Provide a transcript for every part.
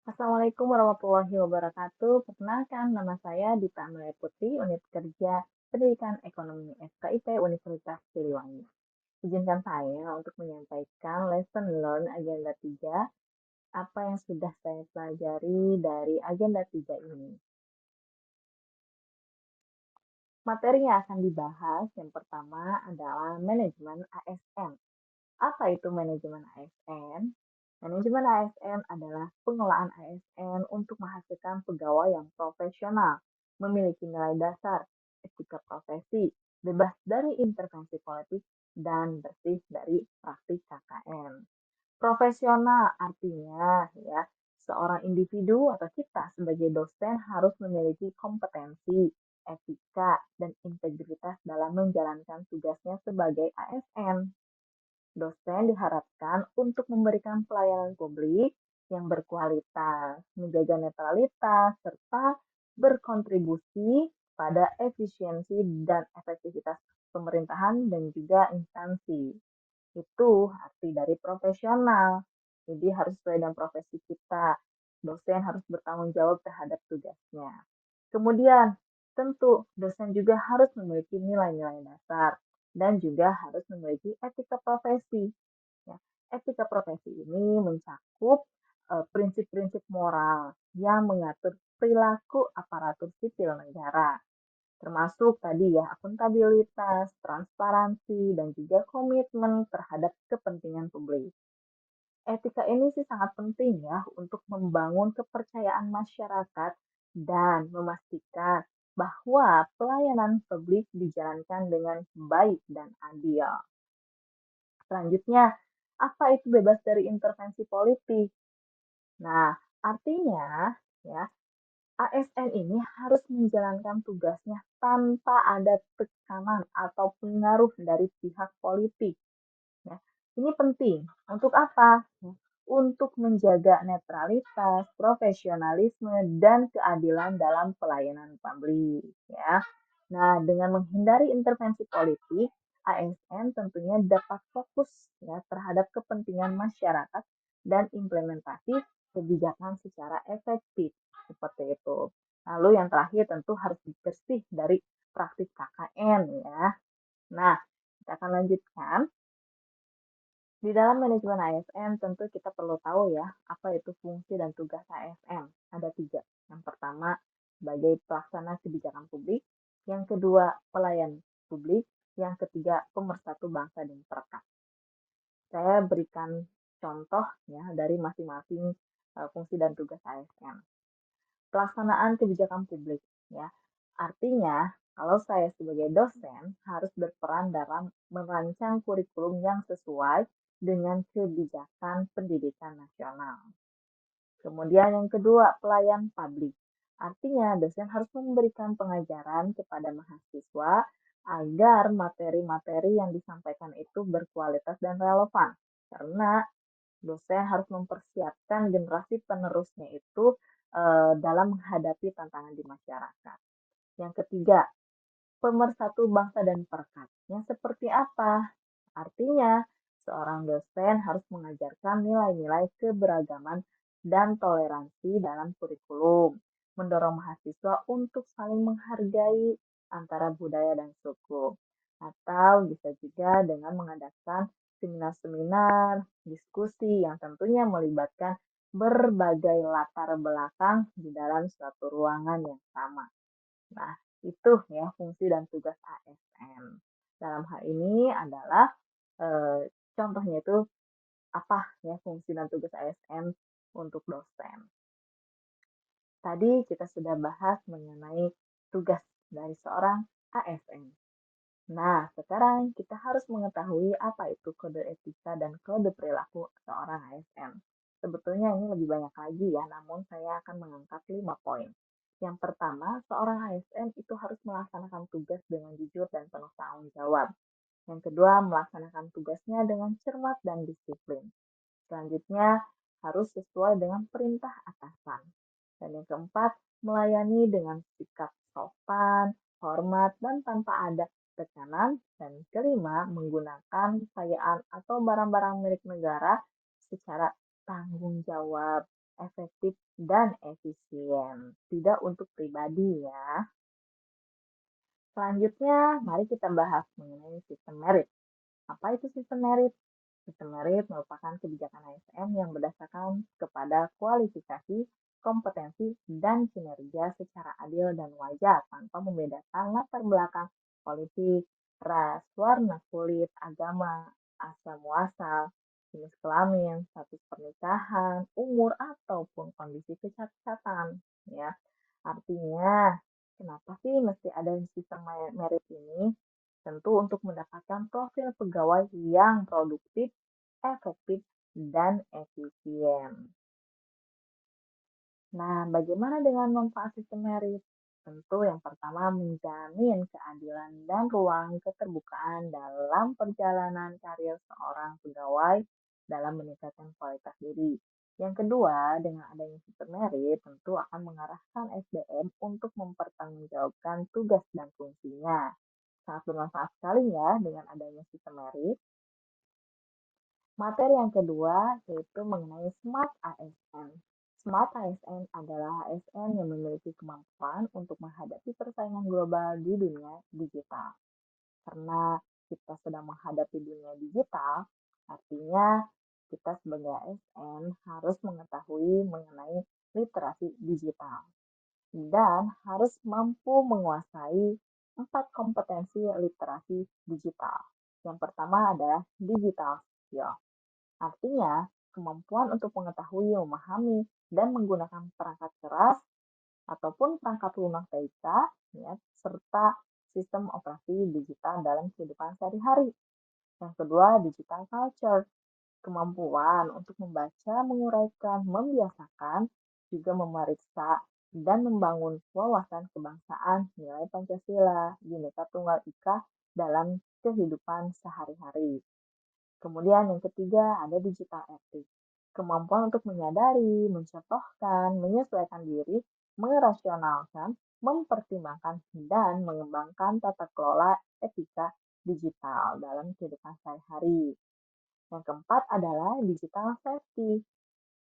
Assalamualaikum warahmatullahi wabarakatuh. Perkenalkan, nama saya Dita Amelia Putri, Unit Kerja Pendidikan Ekonomi FKIP Universitas Siliwangi. Izinkan saya untuk menyampaikan lesson learn agenda 3, apa yang sudah saya pelajari dari agenda 3 ini. Materi yang akan dibahas yang pertama adalah manajemen ASN. Apa itu manajemen ASN? Manajemen ASN adalah pengelolaan ASN untuk menghasilkan pegawai yang profesional, memiliki nilai dasar, etika profesi, bebas dari intervensi politik, dan bersih dari praktik KKN. Profesional artinya ya, seorang individu atau kita sebagai dosen harus memiliki kompetensi, etika, dan integritas dalam menjalankan tugasnya sebagai ASN. Dosen diharapkan untuk memberikan pelayanan publik yang berkualitas, menjaga netralitas, serta berkontribusi pada efisiensi dan efektivitas pemerintahan dan juga instansi. Itu arti dari profesional. Jadi harus sesuai dengan profesi kita. Dosen harus bertanggung jawab terhadap tugasnya. Kemudian, tentu dosen juga harus memiliki nilai-nilai dasar dan juga harus memiliki etika profesi. Ya, etika profesi ini mencakup prinsip-prinsip moral yang mengatur perilaku aparatur sipil negara, termasuk tadi ya akuntabilitas, transparansi, dan juga komitmen terhadap kepentingan publik. Etika ini sih sangat penting ya untuk membangun kepercayaan masyarakat dan memastikan bahwa pelayanan publik dijalankan dengan baik dan adil. Selanjutnya, apa itu bebas dari intervensi politik? Nah, artinya ya, ASN ini harus menjalankan tugasnya tanpa ada tekanan atau pengaruh dari pihak politik. Ya, ini penting. Untuk apa? Ya, untuk menjaga netralitas, profesionalisme, dan keadilan dalam pelayanan publik. Ya. Nah, dengan menghindari intervensi politik, ASN tentunya dapat fokus ya terhadap kepentingan masyarakat dan implementasi kebijakan secara efektif. Seperti itu. Lalu yang terakhir tentu harus bersih dari praktik KKN ya. Nah, kita akan lanjutkan. Di dalam manajemen ASN tentu kita perlu tahu ya, apa itu fungsi dan tugas ASN. Ada tiga. Yang pertama, sebagai pelaksana kebijakan publik. Yang kedua, pelayan publik. Yang ketiga, pemersatu bangsa dan perekat. Saya berikan contoh ya dari masing-masing fungsi dan tugas ASN. Pelaksanaan kebijakan publik ya. Artinya, kalau saya sebagai dosen harus berperan dalam merancang kurikulum yang sesuai dengan kebijakan pendidikan nasional. Kemudian yang kedua, pelayan publik. Artinya, dosen harus memberikan pengajaran kepada mahasiswa agar materi-materi yang disampaikan itu berkualitas dan relevan. Karena dosen harus mempersiapkan generasi penerusnya itu dalam menghadapi tantangan di masyarakat. Yang ketiga, pemersatu bangsa dan perekat. Yang seperti apa? Artinya, seorang dosen harus mengajarkan nilai-nilai keberagaman dan toleransi dalam kurikulum, mendorong mahasiswa untuk saling menghargai antara budaya dan suku, atau bisa juga dengan mengadakan seminar-seminar, diskusi yang tentunya melibatkan berbagai latar belakang di dalam suatu ruangan yang sama. Nah, itu ya fungsi dan tugas ASN. Dalam hal ini adalah eh, contohnya itu apa ya fungsi dan tugas ASN untuk dosen. Tadi kita sudah bahas mengenai tugas dari seorang ASN. Nah, sekarang kita harus mengetahui apa itu kode etika dan kode perilaku seorang ASN. Sebetulnya ini lebih banyak lagi ya, namun saya akan mengangkat 5 poin. Yang pertama, seorang ASN itu harus melaksanakan tugas dengan jujur dan penuh tanggung jawab. Yang kedua, melaksanakan tugasnya dengan cermat dan disiplin. Selanjutnya, harus sesuai dengan perintah atasan. Dan yang keempat, melayani dengan sikap sopan, hormat, dan tanpa ada tekanan. Dan kelima, menggunakan kekayaan atau barang-barang milik negara secara tanggung jawab. efektif, dan efisien. Tidak untuk pribadi ya. Selanjutnya, mari kita bahas mengenai sistem merit. Apa itu sistem merit? Sistem merit merupakan kebijakan ASN yang berdasarkan kepada kualifikasi, kompetensi, dan kinerja secara adil dan wajar tanpa membedakan latar belakang politik, ras, warna kulit, agama, asal muasal, jenis kelamin, status pernikahan, umur, ataupun kondisi kesehatan. Ya, artinya, kenapa sih mesti ada sistem merit ini? Tentu untuk mendapatkan profil pegawai yang produktif, efektif, dan efisien. Nah, bagaimana dengan manfaat sistem merit? Tentu yang pertama menjamin keadilan dan ruang keterbukaan dalam perjalanan karir seorang pegawai dalam meningkatkan kualitas diri. Yang kedua, dengan adanya sistem merit tentu akan mengarahkan SDM untuk mempertanggungjawabkan tugas dan fungsinya. Sangat bermanfaat sekali ya dengan adanya sistem merit. Materi yang kedua yaitu mengenai Smart ASN. Smart ASN adalah ASN yang memiliki kemampuan untuk menghadapi persaingan global di dunia digital. Karena kita sedang menghadapi dunia digital, artinya kita sebagai ASN harus mengetahui mengenai literasi digital dan harus mampu menguasai 4 kompetensi literasi digital. Yang pertama adalah digital skill. Artinya, kemampuan untuk mengetahui, memahami, dan menggunakan perangkat keras ataupun perangkat lunak TIK, ya, serta sistem operasi digital dalam kehidupan sehari-hari. Yang kedua, digital culture. Kemampuan untuk membaca, menguraikan, membiasakan, juga memeriksa, dan membangun wawasan kebangsaan nilai Pancasila, Bhinneka Tunggal Ika dalam kehidupan sehari-hari. Kemudian yang ketiga ada digital ethics. Kemampuan untuk menyadari, mencontohkan, menyesuaikan diri, merasionalkan, mempertimbangkan, dan mengembangkan tata kelola etika digital dalam kehidupan sehari-hari. Yang keempat adalah digital safety.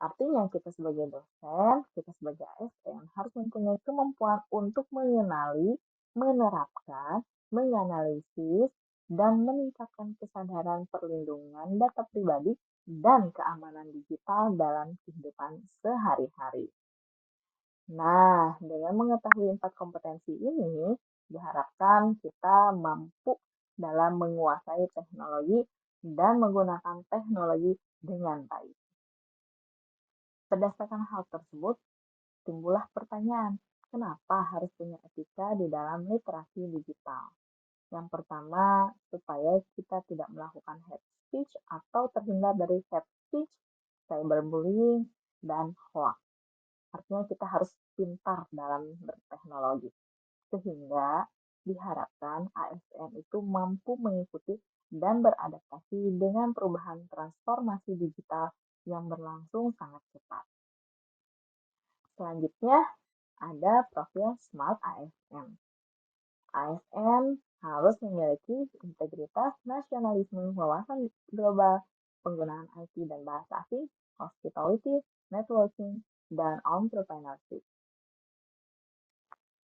Artinya kita sebagai dosen, kita sebagai ASN harus mempunyai kemampuan untuk mengenali, menerapkan, menganalisis, dan meningkatkan kesadaran perlindungan data pribadi dan keamanan digital dalam kehidupan sehari-hari. Nah, dengan mengetahui 4 kompetensi ini, diharapkan kita mampu dalam menguasai teknologi dan menggunakan teknologi dengan baik. Berdasarkan hal tersebut, timbullah pertanyaan, kenapa harus punya etika di dalam literasi digital? Yang pertama, supaya kita tidak melakukan hate speech atau terhindar dari hate speech, cyberbullying, dan hoax. Artinya kita harus pintar dalam berteknologi. Sehingga diharapkan ASN itu mampu mengikuti dan beradaptasi dengan perubahan transformasi digital yang berlangsung sangat cepat. Selanjutnya, ada profil Smart ASN. ASN harus memiliki integritas, nasionalisme, wawasan global, penggunaan IT dan bahasa asing, hospitality, networking, dan entrepreneurship.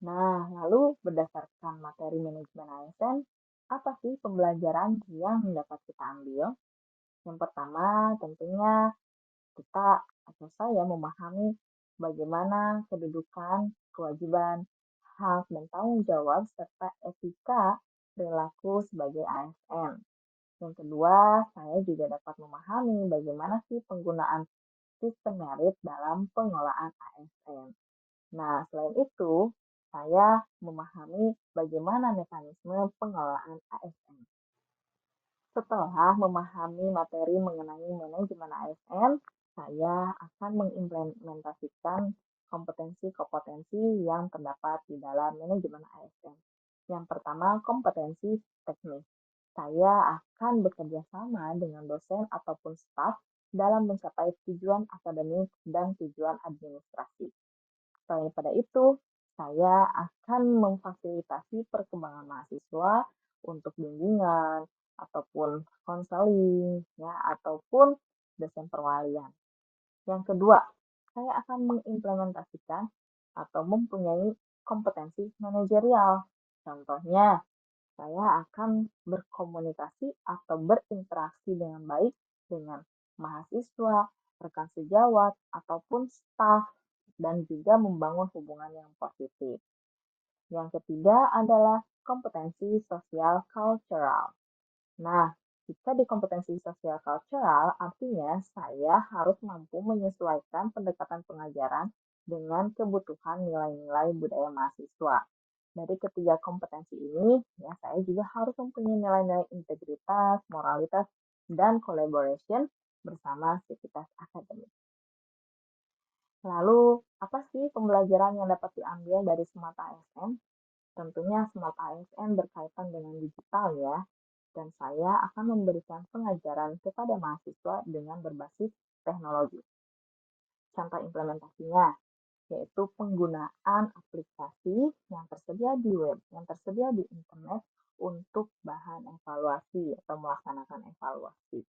Nah, lalu berdasarkan materi manajemen ASN, apa sih pembelajaran yang dapat kita ambil? Yang pertama, tentunya kita atau saya memahami bagaimana kedudukan, kewajiban, hak, dan tanggung jawab serta etika perilaku sebagai ASN. Yang kedua, saya juga dapat memahami bagaimana sih penggunaan sistem merit dalam pengelolaan ASN. Nah, selain itu, saya memahami bagaimana mekanisme pengelolaan ASN. Setelah memahami materi mengenai manajemen ASN, saya akan mengimplementasikan kompetensi-kompetensi yang terdapat di dalam manajemen ASN. Yang pertama, kompetensi teknis. Saya akan bekerja sama dengan dosen ataupun staf dalam mencapai tujuan akademik dan tujuan administrasi. Selain pada itu, saya akan memfasilitasi perkembangan mahasiswa untuk bimbingan ataupun konseling, ya, ataupun dosen perwalian. Yang kedua, saya akan mengimplementasikan atau mempunyai kompetensi manajerial. Contohnya, saya akan berkomunikasi atau berinteraksi dengan baik dengan mahasiswa, rekan sejawat, ataupun staf, dan juga membangun hubungan yang positif. Yang ketiga adalah kompetensi sosial cultural. Nah, jika di kompetensi sosial cultural, artinya saya harus mampu menyesuaikan pendekatan pengajaran dengan kebutuhan nilai-nilai budaya mahasiswa. Dari ketiga kompetensi ini, ya saya juga harus mempunyai nilai-nilai integritas, moralitas, dan collaboration bersama sivitas akademik. Lalu, apa sih pembelajaran yang dapat diambil dari Smart ASN? Tentunya Smart ASN berkaitan dengan digital ya, dan saya akan memberikan pengajaran kepada mahasiswa dengan berbasis teknologi. Contoh implementasinya, yaitu penggunaan aplikasi yang tersedia di web, yang tersedia di internet untuk bahan evaluasi atau melaksanakan evaluasi.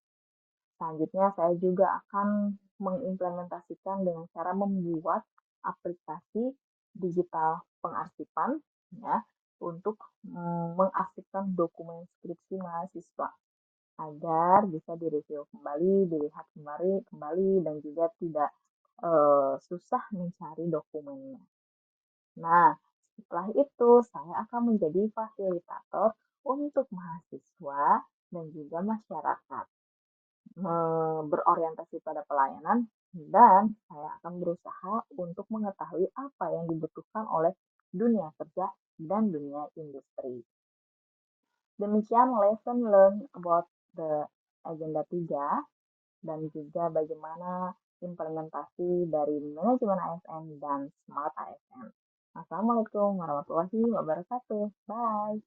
Selanjutnya, saya juga akan mengimplementasikan dengan cara membuat aplikasi digital pengarsipan ya untuk mengarsipkan dokumen skripsi mahasiswa agar bisa direview kembali, dilihat kembali dan juga tidak susah mencari dokumennya. Nah, setelah itu saya akan menjadi fasilitator untuk mahasiswa dan juga masyarakat berorientasi pada pelayanan dan saya akan berusaha untuk mengetahui apa yang dibutuhkan oleh dunia kerja dan dunia industri. Demikian lesson learned about the agenda 3 dan juga bagaimana implementasi dari manajemen ASN dan Smart ASN. Assalamualaikum warahmatullahi wabarakatuh. Bye.